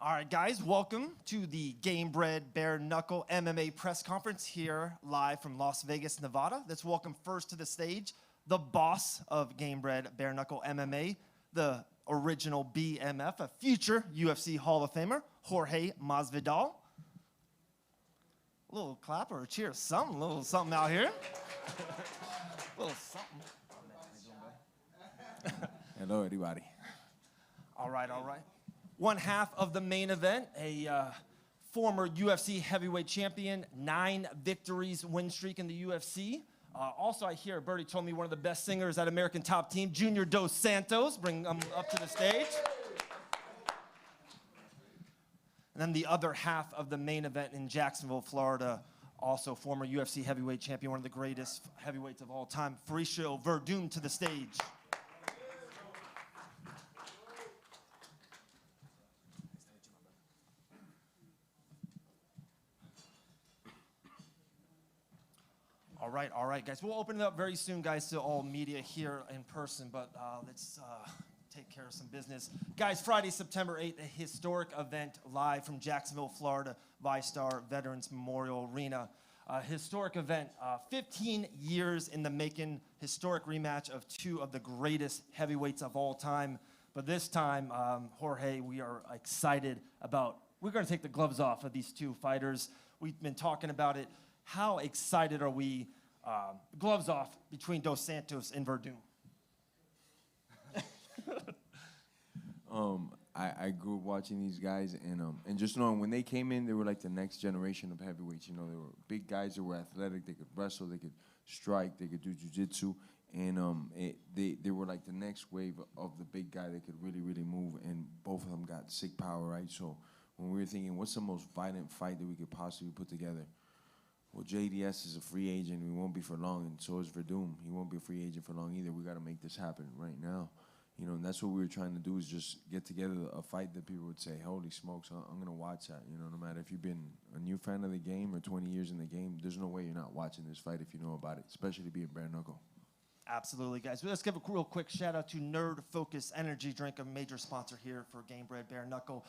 All right, guys, welcome to the Gamebred Bareknuckle MMA press conference here live from Las Vegas, Nevada. Let's welcome first to the stage the boss of Gamebred Bareknuckle MMA, the original BMF, a future UFC Hall of Famer, Jorge Masvidal. A little clap or a cheer, something, a little something out here. A little something. Hello, everybody. All right, all right. One half of the main event, a former UFC Heavyweight Champion, 9 victories win streak in the UFC. Also, I hear Birdie told me one of the best singers at American Top Team, Junior Dos Santos. Bring him up to the stage. And then the other half of the main event in Jacksonville, Florida, also former UFC Heavyweight Champion, one of the greatest heavyweights of all time, Fabricio Werdum to the stage. All right, guys. We'll open it up very soon, guys, to all media here in person, but let's take care of some business. Guys, Friday, September 8th, a historic event live from Jacksonville, Florida, Vystar Memorial Arena. Historic event, 15 years in the making, historic rematch of 2 of the greatest heavyweights of all time. But this time, Jorge, we are excited about, we're going to take the gloves off of these 2 fighters. We've been talking about it. How excited are we? Gloves off between Dos Santos and Werdum. I grew up watching these guys, and just knowing when they came in, they were like the next generation of heavyweights. You know, they were big guys that were athletic. They could wrestle. They could strike. They could do jiu-jitsu. And they were like the next wave of the big guy that could really, really move. And both of them got sick power, right? So when we were thinking, what's the most violent fight that we could possibly put together? Well, JDS is a free agent. We won't be for long, and so is Werdum. He won't be a free agent for long either. We got to make this happen right now. You know, and that's what we were trying to do, is just get together a fight that people would say, holy smokes, I'm going to watch that. You know, no matter if you've been a new fan of the game or 20 years in the game, there's no way you're not watching this fight if you know about it, especially being bare knuckle. Absolutely, guys. Let's give a real quick shout out to Nerd Focus Energy Drink, a major sponsor here for Gamebred Bareknuckle.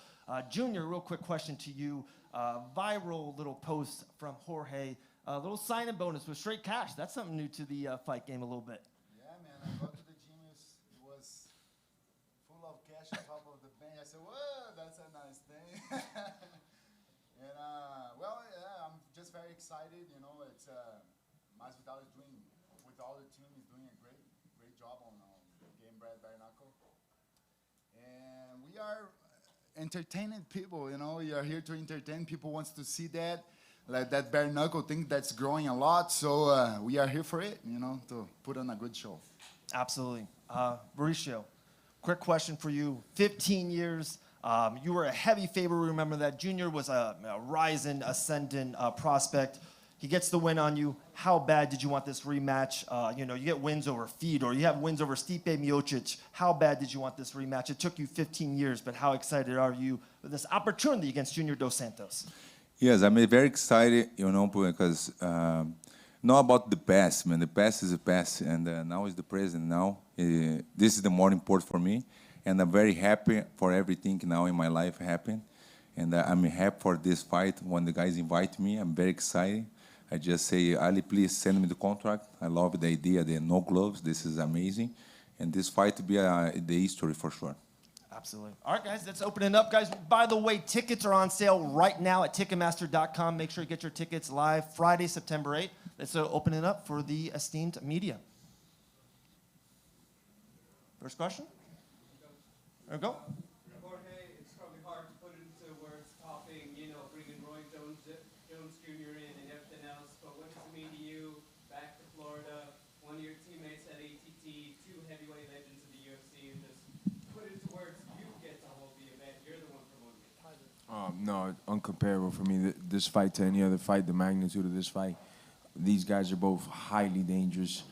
Junior, real quick question to you. Viral little post from Jorge. A little sign-in bonus with straight cash. That's something new to the fight game a little bit. Yeah, man. I got to the gym. It was full of cash on top of the bench. I said, whoa, that's a nice thing. And, well, yeah, I'm just very excited. You know, it's Masvidal is doing, with all the team, is doing a great job on Gamebred Bareknuckle. And we are entertaining people, you know. We are here to entertain. People wants to see that. Like that bare knuckle thing that's growing a lot, so we are here for it, you know, to put on a good show. Absolutely. Mauricio, quick question for you. 15 years, you were a heavy favorite. Remember that Junior was a rising, ascendant prospect. He gets the win on you. How bad did you want this rematch? You know, you get wins over Fedor, you have wins over Stipe Miocic. How bad did you want this rematch? It took you 15 years, but how excited are you for this opportunity against Junior Dos Santos? Yes, I'm very excited, you know, because not about the past, man. The past is the past, and now is the present. Now, this is the more important for me, and I'm very happy for everything now in my life happen, and I'm happy for this fight. When the guys invite me, I'm very excited. I just say, Ali, please send me the contract. I love the idea. There are no gloves. This is amazing, and this fight will be the history for sure. Absolutely. All right, guys, let's open it up. Guys, by the way, tickets are on sale right now at Ticketmaster.com. Make sure you get your tickets live Friday, September 8th. Let's open it up for the esteemed media. First question? There we go. Jorge, it's probably hard to put into words topping, you know, bringing Roy Jones Jr. in and everything else, but what does it mean to you, back to Florida, one of your teammates at ATT, 2 heavyweight legends of the UFC, and just put into words, you get to hold the event, you're the one promoting it. No, uncomparable for me. This fight to any other fight, the magnitude of this fight. These guys are both highly dangerous,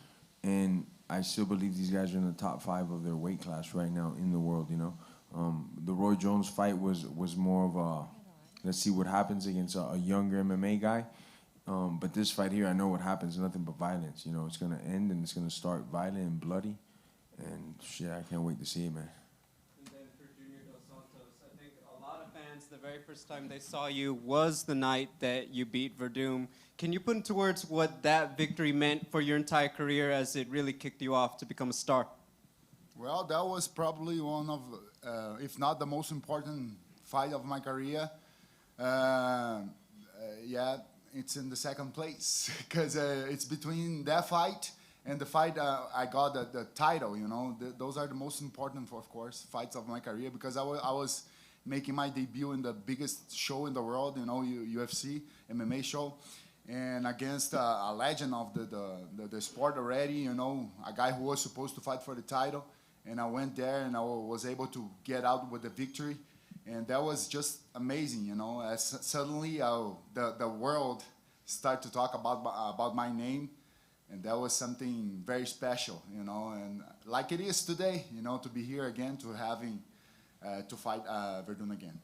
and I still believe these guys are in the top 5 of their weight class right now in the world, you know. The Roy Jones fight was more of a, let's see what happens against a younger MMA guy. But this fight here, I know what happens, nothing but violence. You know, it's going to end, and it's going to start violent and bloody. And shit, I can't wait to see it, man. And then for Junior Dos Santos, I think a lot of fans fans, the very first time they saw you was the night that you beat Werdum. Can you put into words what that victory meant for your entire career as it really kicked you off to become a star? Well, that was probably one of, if not the most important fight of my career. Yeah, it's in the second place because it's between that fight and the fight I got the title. You know, those are the most important, of course, fights of my career because I was making my debut in the biggest show in the world, you know, UFC MMA show, and against a legend of the sport already, you know, a guy who was supposed to fight for the title, and I went there and I was able to get out with the victory. And that was just amazing, you know. As suddenly, the world started to talk about my name, and that was something very special, you know. And like it is today, you know, to be here again, to fight Werdum again.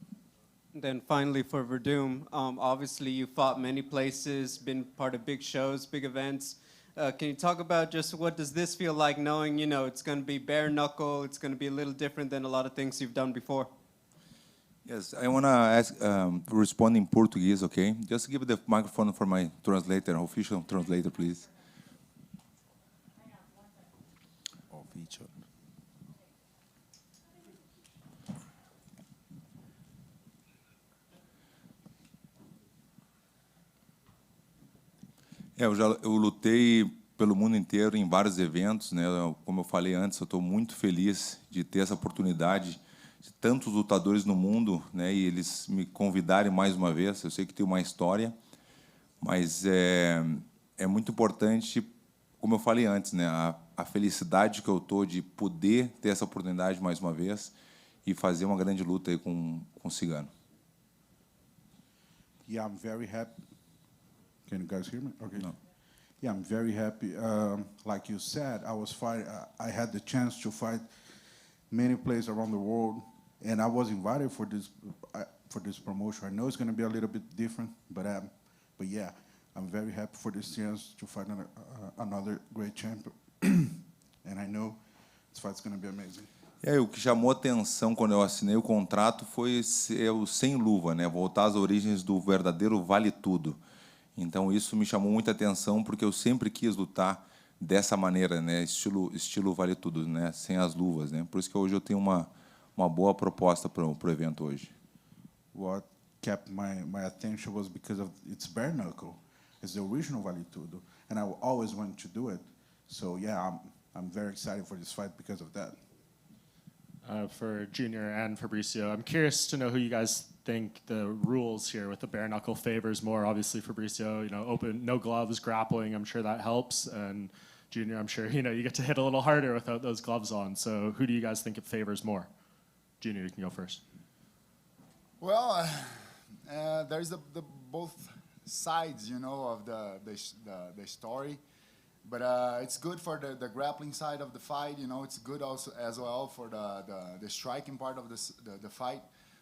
Then finally for Werdum, obviously you fought many places, been part of big shows, big events. Can you talk about just what does this feel like, knowing, you know, it's going to be bare knuckle, it's going to be a little different than a lot of things you've done before? Yes, I want to ask, respond in Portuguese, okay? Just give the microphone for my translator, official translator, please. Oh, feature. Eu lutei pelo mundo inteiro em vários eventos, né? Como eu falei antes, eu estou muito feliz de ter essa oportunidade de tantos lutadores no mundo, né? E eles me convidarem mais uma vez. Eu sei que tem uma história, mas é muito importante, como eu falei antes, né? A felicidade que eu estou de poder ter essa oportunidade mais uma vez e fazer uma grande luta aí com o Cigano. Yeah, I'm very happy. Can you guys hear me? Okay. No. Yeah, I'm very happy. Like you said, I had the chance to fight many places around the world, and I was invited for this promotion. I know it's going to be a little bit different, but yeah, I'm very happy for this chance to fight another great champion, and I know this fight's going to be amazing. E aí, o que chamou atenção quando eu assinei o contrato foi ser o sem luva, né? Voltar às origens do verdadeiro vale tudo. Então isso me chamou muita atenção porque eu sempre quis lutar dessa maneira, né? Estilo vale tudo, né? Sem as luvas, né? Por isso que hoje eu tenho uma boa proposta para o evento hoje. What kept my attention was because of it's bare knuckle. It's the original vale tudo, and I always wanted to do it. So yeah, I'm very excited for this fight because of that. For Junior and Fabricio, I'm curious to know who you guys think the rules here with the bare knuckle favors more. Obviously, Fabricio, you know, open, no gloves, grappling. I'm sure that helps. And Junior, I'm sure, you know, you get to hit a little harder without those gloves on. So who do you guys think it favors more? Junior, you can go first. Well, there's the both sides, you know, of the story. But it's good for the grappling side of the fight. You know, it's good also as well for the striking part of the fight.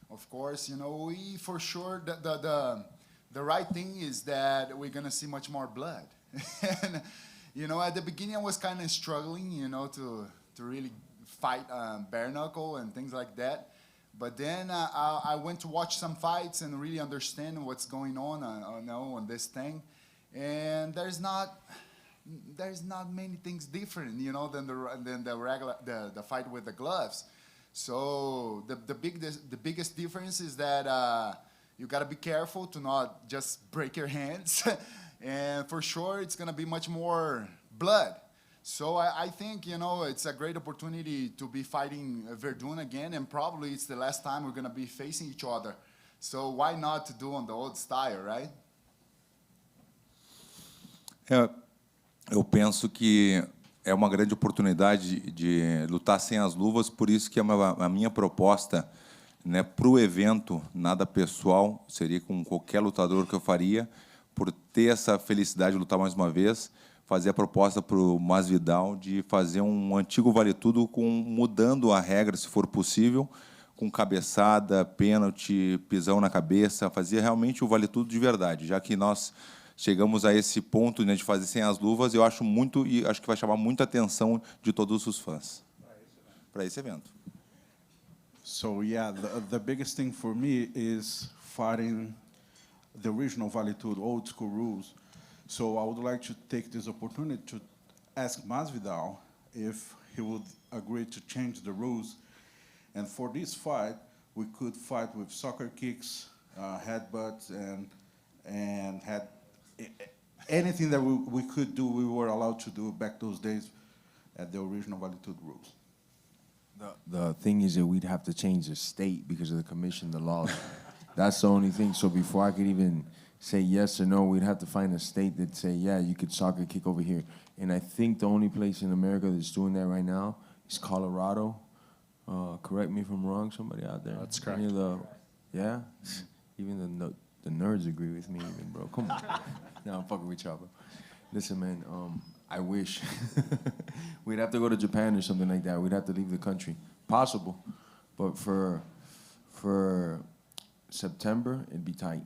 Of course, you know, we for sure the right thing is that we're gonna see much more blood. And you know, at the beginning I was kind of struggling, you know, to really fight bare knuckle and things like that. But then I went to watch some fights and really understand what's going on, on this thing. And there's not many things different, you know, than the regular the fight with the gloves. So the biggest difference is that you gotta be careful to not just break your hands, and for sure it's gonna be much more blood. So I think, you know, it's a great opportunity to be fighting Werdum again, and probably it's the last time we're gonna be facing each other. So why not to do on the old style, right? Eu penso que é uma grande oportunidade de lutar sem as luvas, por isso que a minha proposta, né, para o evento, nada pessoal, seria com qualquer lutador que eu faria, por ter essa felicidade de lutar mais uma vez, fazer a proposta para o Masvidal de fazer um antigo vale-tudo mudando a regra, se for possível, com cabeçada, pênalti, pisão na cabeça, fazer realmente o vale-tudo de verdade, já que nós chegamos a esse ponto, né, de fazer sem as luvas, eu acho muito e acho que vai chamar muita atenção de todos os fãs para esse evento. So yeah, the biggest thing for me is fighting the original Vale-Tudo, old school rules. So I would like to take this opportunity to ask Masvidal if he would agree to change the rules. And for this fight, we could fight with soccer kicks, headbutts, and had anything that we could do, we were allowed to do back those days at the original Vale-Tudo rules. The thing is that we'd have to change the state because of the commission, the laws. That's the only thing. So before I could even say yes or no, we'd have to find a state that say, yeah, you could soccer kick over here. And I think the only place in America that's doing that right now is Colorado. Correct me if I'm wrong, somebody out there. That's correct. Yeah? Even the nerds agree with me even, bro. Come on. No, I'm fucking with y'all, bro. Listen, man, I wish. We'd have to go to Japan or something like that. We'd have to leave the country. Possible. But for September, it'd be tight.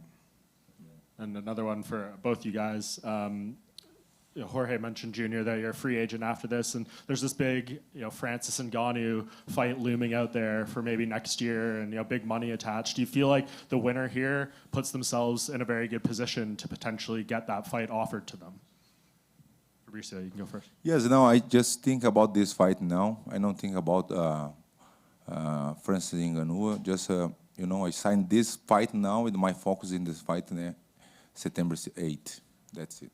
And another one for both you guys. Jorge mentioned, Junior, that you're a free agent after this, and there's this big, Francis Ngannou fight looming out there for maybe next year, and big money attached. Do you feel like the winner here puts themselves in a very good position to potentially get that fight offered to them? Fabricio, you can go first. Yes, no, I just think about this fight now. I don't think about Francis Ngannou. Just, I signed this fight now with my focus in this fight September 8th. That's it.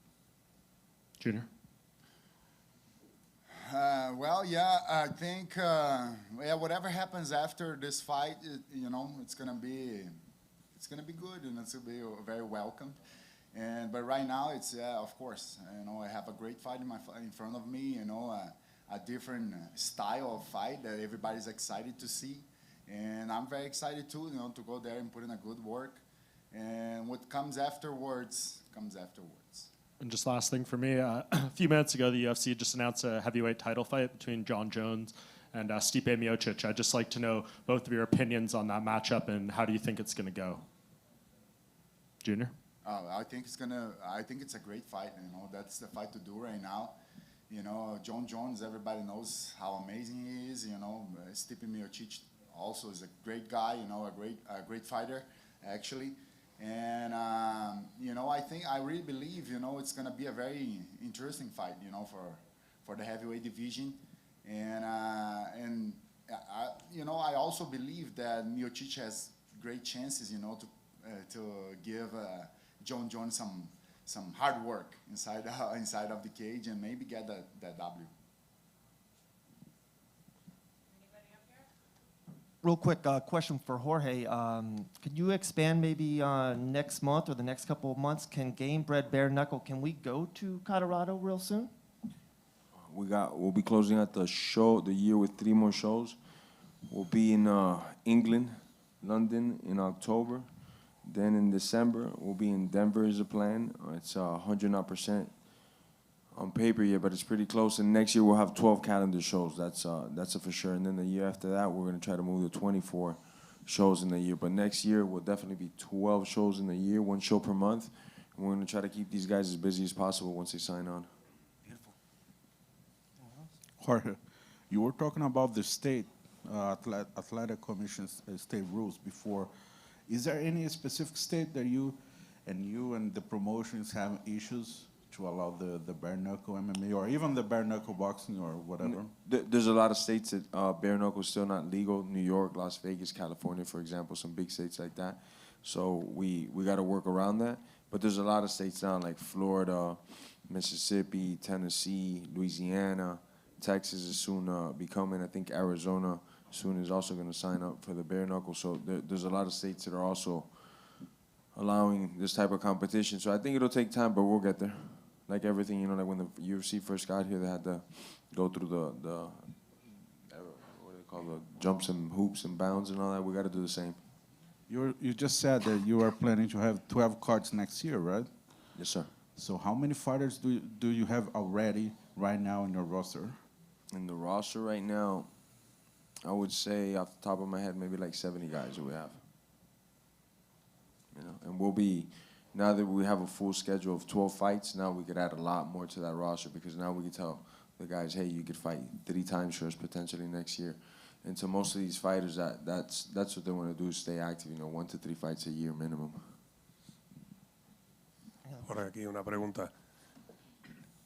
Junior? Well, yeah, I think whatever happens after this fight, it's gonna be good and it's gonna be very welcome. But right now, it's of course, I have a great fight in front of me. A different style of fight that everybody's excited to see, and I'm very excited too. To go there and put in a good work, and what comes afterwards comes afterwards. And just last thing for me, a few minutes ago, the UFC just announced a heavyweight title fight between John Jones and Stipe Miocic. I'd just like to know both of your opinions on that matchup and how do you think it's going to go? Junior? I think it's a great fight. That's the fight to do right now. John Jones, everybody knows how amazing he is. Stipe Miocic also is a great guy. A great fighter, actually. And I really believe it's going to be a very interesting fight. For the heavyweight division. And I also believe that Miocic has great chances. To give John Jones some hard work inside of the cage and maybe get that W. Real quick question for Jorge. Could you expand maybe next month or the next couple of months? Can Gamebred Bareknuckle, can we go to Colorado real soon? We'll be closing out the year with 3 more shows. We'll be in England, London in October. Then in December, we'll be in Denver is the plan. It's 100% on paper yet, but it's pretty close. And next year we'll have 12 calendar shows. That's a for sure. And then the year after that, we're going to try to move to 24 shows in the year. But next year will definitely be 12 shows in the year, 1 show per month. And we're going to try to keep these guys as busy as possible once they sign on. Beautiful. Jorge, you were talking about the state athletic commission's state rules before. Is there any specific state that you and the promotions have issues to allow the bare-knuckle MMA or even the bare-knuckle boxing or whatever? There's a lot of states that bare-knuckle is still not legal. New York, Las Vegas, California, for example, some big states like that. So we got to work around that. But there's a lot of states now like Florida, Mississippi, Tennessee, Louisiana, Texas is soon becoming. I think Arizona soon is also going to sign up for the bare-knuckle. So there's a lot of states that are also allowing this type of competition. So I think it'll take time, but we'll get there. Like everything, like when the UFC first got here, they had to go through the what do they call the jumps and hoops and bounds and all that. We got to do the same. You just said that you are planning to have 12 cards next year, right? Yes, sir. So how many fighters do you have already right now in your roster? In the roster right now, I would say off the top of my head, maybe like 70 guys that we have. And we'll be, now that we have a full schedule of 12 fights, now we could add a lot more to that roster because now we can tell the guys, hey, you could fight 3 times for us potentially next year. And to most of these fighters, that's what they want to do, is stay active, 1 to 3 fights a year minimum. Por aquí una pregunta.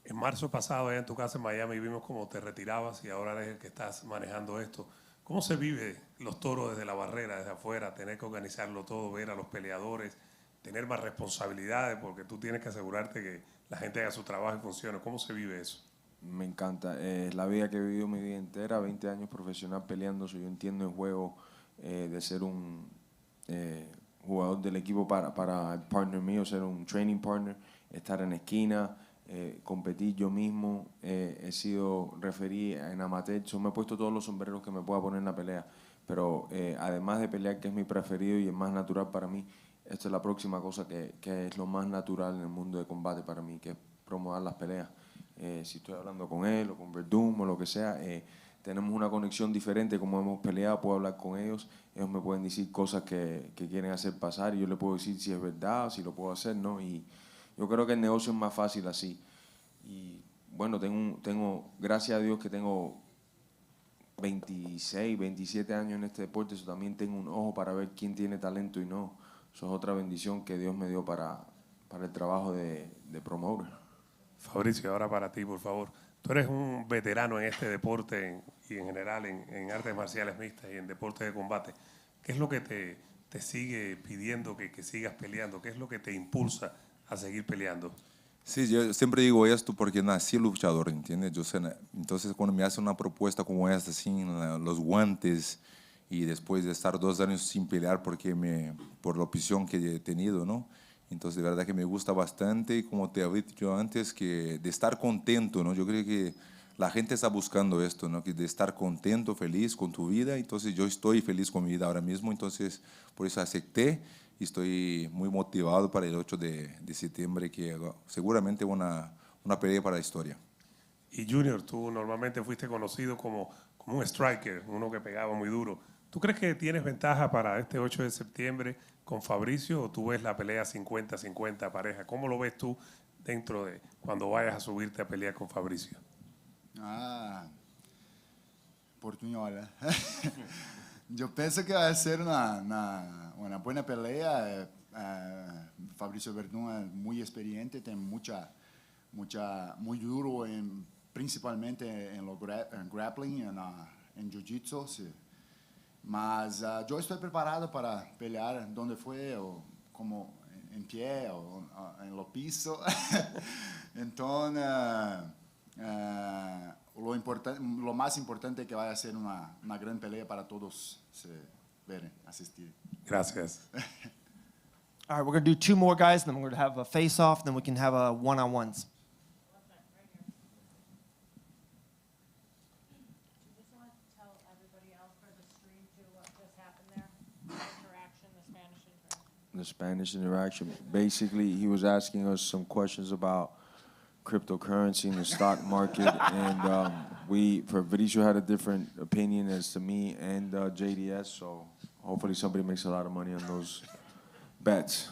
En marzo pasado, allá en tu casa en Miami, vimos cómo te retirabas y ahora eres el que estás manejando esto. ¿Cómo se vive los toros desde la barrera, desde afuera, tener que organizarlo todo, ver a los peleadores, tener más responsabilidades, porque tú tienes que asegurarte que la gente haga su trabajo y funcione? ¿Cómo se vive eso? Me encanta. Es la vida que he vivido mi vida entera, 20 años profesional peleando. Yo entiendo el juego de ser un jugador del equipo para el partner mío, ser un training partner, estar en la esquina, competir yo mismo. He sido referí en amateur. Yo me he puesto todos los sombreros que me pueda poner en la pelea. Pero además de pelear, que es mi preferido y es más natural para mí, esta es la próxima cosa que es lo más natural en el mundo de combate para mí, que es promover las peleas. Si estoy hablando con él o con Werdum o lo que sea, tenemos una conexión diferente. Como hemos peleado, puedo hablar con ellos. Ellos me pueden decir cosas que quieren hacer pasar y yo les puedo decir si es verdad o si lo puedo hacer, ¿no? Y yo creo que el negocio es más fácil así. Y bueno, tengo gracias a Dios que tengo 26, 27 años en este deporte. Eso también tengo un ojo para ver quién tiene talento y no. Eso es otra bendición que Dios me dio para el trabajo de promoter. Fabricio, ahora para ti, por favor. Tú eres un veterano en este deporte y en general en artes marciales mixtas y en deportes de combate. ¿Qué es lo que te sigue pidiendo que sigas peleando? ¿Qué es lo que te impulsa a seguir peleando? Sí, yo siempre digo esto porque nací luchador, ¿entiendes? Entonces, cuando me hacen una propuesta como esta, sin los guantes, y después de estar 2 años sin pelear por la opción que he tenido, ¿no? Entonces, de verdad que me gusta bastante, y como te había dicho antes, que de estar contento, ¿no? Yo creo que la gente está buscando esto, ¿no? Que de estar contento, feliz con tu vida. Entonces, yo estoy feliz con mi vida ahora mismo, entonces, por eso acepté y estoy muy motivado para el 8 de septiembre, que seguramente una pelea para la historia. Y Junior, tú normalmente fuiste conocido como un striker, uno que pegaba muy duro. ¿Tú crees que tienes ventaja para este 8 de septiembre con Fabricio o tú ves la pelea 50-50 pareja? ¿Cómo lo ves tú dentro de cuando vayas a subirte a pelear con Fabricio? Portuñola. Yo pienso que va a ser una buena pelea. Fabricio Werdum es muy experiente, tiene muy duro, principalmente en grappling, en jiu-jitsu. Sí. Mas yo estoy preparado para pelear donde fue, o como en pie o en lo piso. Entonces, lo más importante es que vaya a ser una gran pelea para todos asistir. Gracias. All right, we're going to do 2 more, guys, then we're going to have a face-off, then we can have a one-on-ones. The Spanish interaction. Basically, he was asking us some questions about cryptocurrency and the stock market, and Fabricio had a different opinion as to me and JDS, so hopefully somebody makes a lot of money on those bets.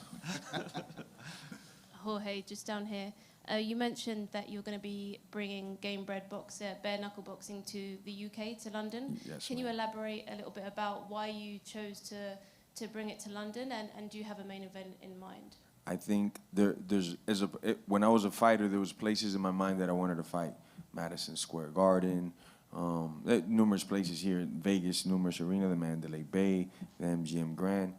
Jorge, just down here. You mentioned that you're going to be bringing Gamebred Bareknuckle boxing to the UK, to London. Yes, Can you ma'am. elaborate a little bit about why you chose to bring it to London, and do you have a main event in mind? I think when I was a fighter, there was places in my mind that I wanted to fight. Madison Square Garden, numerous places here in Vegas, numerous arena, the Mandalay Bay, the MGM Grand.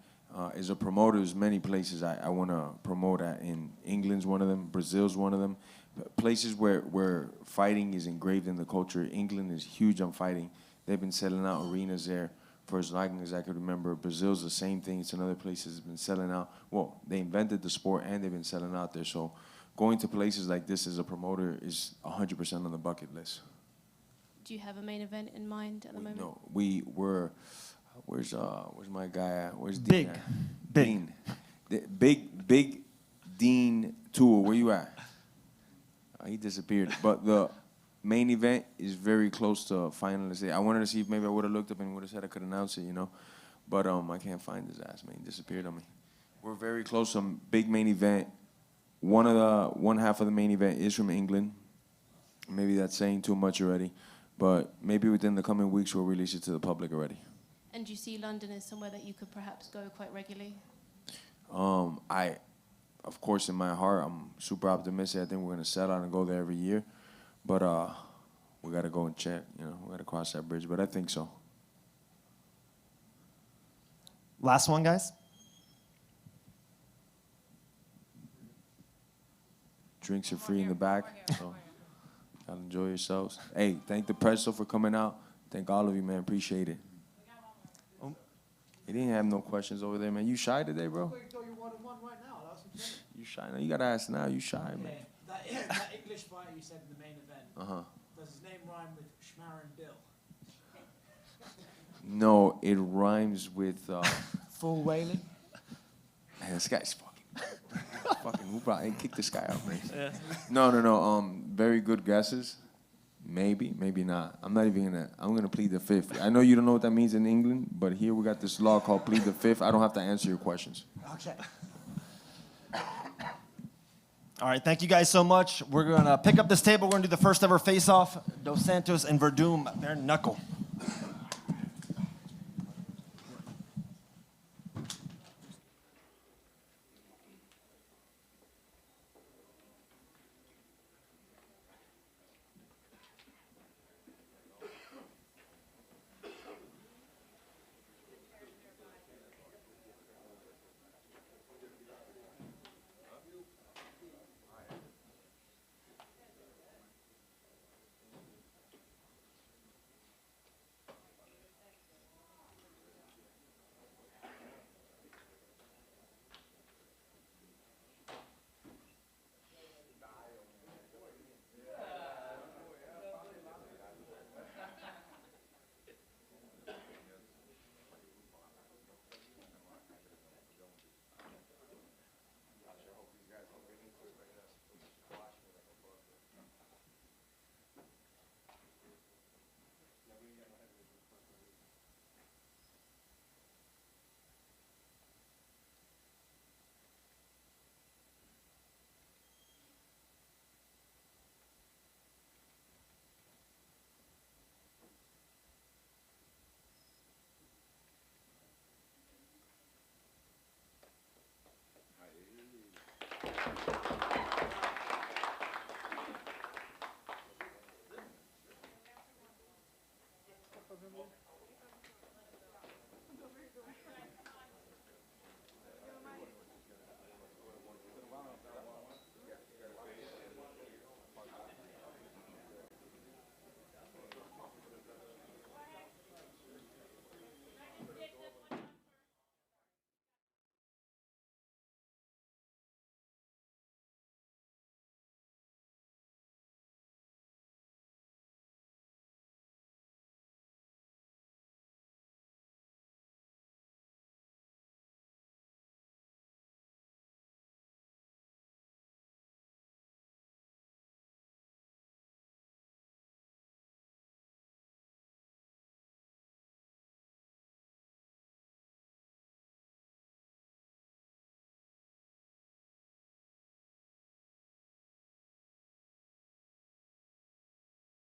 As a promoter, there's many places I want to promote at. In England's one of them, Brazil's one of them. Places where fighting is engraved in the culture. England is huge on fighting. They've been selling out arenas there for as long as I could remember. Brazil's the same thing. It's another place that's been selling out. Well, they invented the sport and they've been selling out there. So going to places like this as a promoter is 100% on the bucket list. Do you have a main event in mind at the moment? No, where's my guy at? Where's Big. Dean? at? Big. Dean. Big Dean Tour. Where you at? He disappeared. But the main event is very close to finalists. I wanted to see if maybe I would have looked up and would have said I could announce it, But I can't find his ass, man. He disappeared on me. We're very close to big main event. One half of the main event is from England. Maybe that's saying too much already. but maybe within the coming weeks we'll release it to the public already. And do you see London as somewhere that you could perhaps go quite regularly? Of course, in my heart, I'm super optimistic. I think we're gonna set out and go there every year, but we gotta go and check. You know, we gotta cross that bridge. But I think so. Last one, guys. Drinks are free in the back, so y'all enjoy yourselves. Hey, thank the Presto for coming out. Thank all of you, man. Appreciate it. He didn't have no questions over there, man. You shy today, bro? You shy now. You gotta ask now. You shy, man. That English fighter you said in the main event. Does his name rhyme with Schmar and Bill? No, it rhymes with. Full whaling. Man, this guy's fucking who brought? Hey, kick this guy out, man. Yeah. No. Very good guesses. Maybe, maybe not. I'm not even gonna. I'm gonna plead the fifth. I know you don't know what that means in England, but here we got this law called plead the fifth. I don't have to answer your questions. Okay. All right, thank you guys so much. We're gonna pick up this table. We're gonna do the first ever face-off. Dos Santos and Werdum, Bareknuckle.